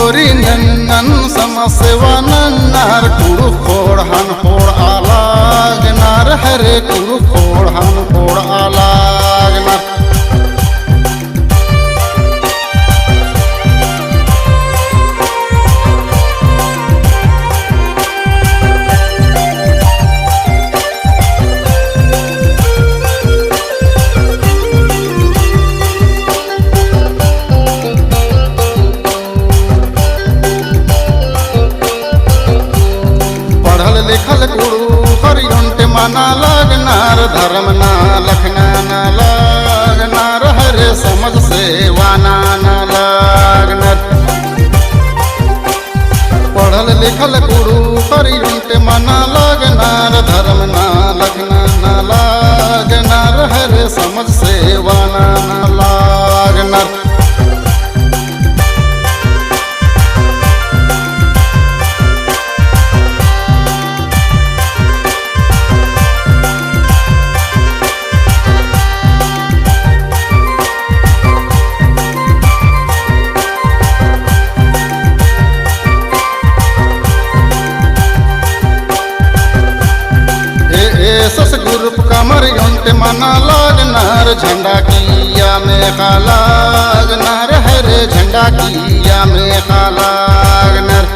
पोरी नन्नन समस्या नन्नार कुड़ु फोड़ हन फोड़ आलाग नार हरे कुड़ु फोड़ हन फोड़ आलाग नार लिखल गुरु हरियंट मना लगनार धर्म ना लखना ना लगनार हरे समझ सेवाना ना लगनार पढ़ल लिखल गुरु हरियंट मना लगनार धर्म ना लखना ना लगनार हरे समझ सेवाना ना लगनार सस ग्रुप कमर युंट मना लगनार झंडा किया में खालागनार हरे झंडा किया में खालागनार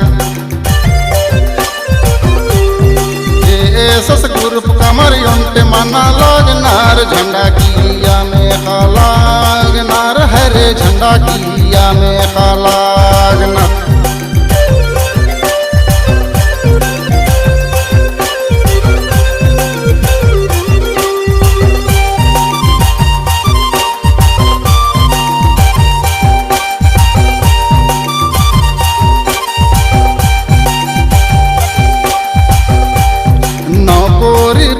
सस ग्रुप कमर युंट मना लगनार झंडा किया में खालागनार हरे झंडा किया में खालागनार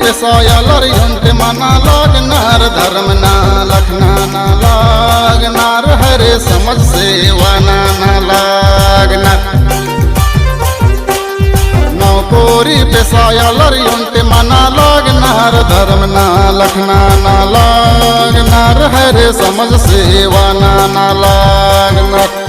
पेशायालर युंट मना लगनार धर्म ना लखना ना लगनार हरे समझ सेवाना ना लगनार नौकोरी पेशायालर युंट मना लगनार धर्म ना लखना ना लगनार हरे समझ सेवाना ना लगनार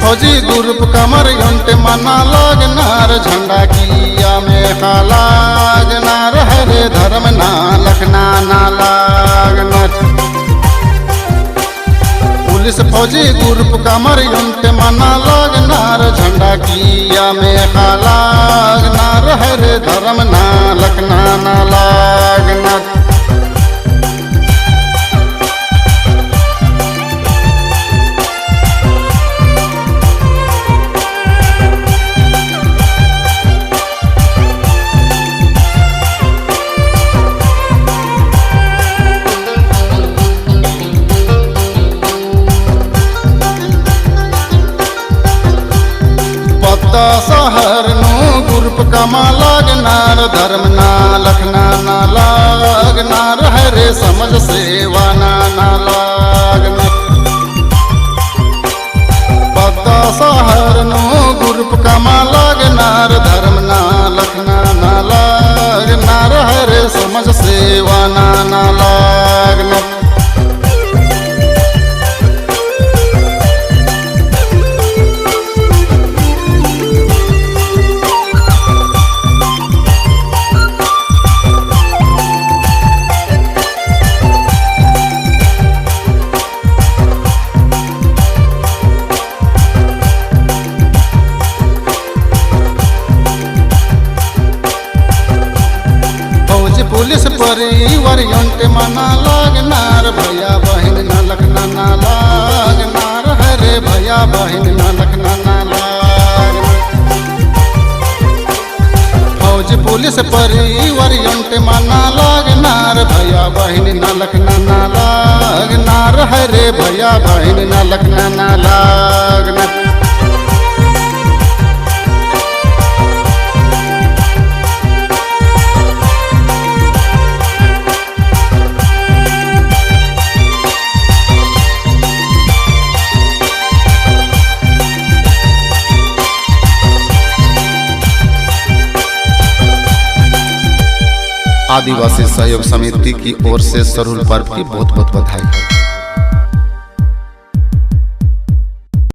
फौजी ग्रुप कमर युंट मना लगनार झंडा किया में खालागनार हरे धर्म ना लखना ना लगनार पुलिस फौजी ग्रुप कमर युंट मना लगनार झंडा किया में खालागनार हरे धर्म ना लखना ना लगनार शहर नो ग्रुप कमा लगनार धर्म ना लखना ना लगनार हरे समझ सेवाना ना लगनार पद्दा शहर नो ग्रुप कमा लगनार धर्म ना लखना ना लगनार हरे समझ सेवाना ना लगनार पुलिस परिवार युंट मना लगनार भैया बहन ना लखना ना लगनार हरे भैया बहन ना लखना ना लगनार फौज पुलिस परिवार युंट मना लगनार भैया बहन ना लखना ना लगनार हरे भैया बहन ना लखना ना लगनार आदिवासी सहयोग समिति की ओर से सरहुल पर्व की बहुत बहुत बधाई।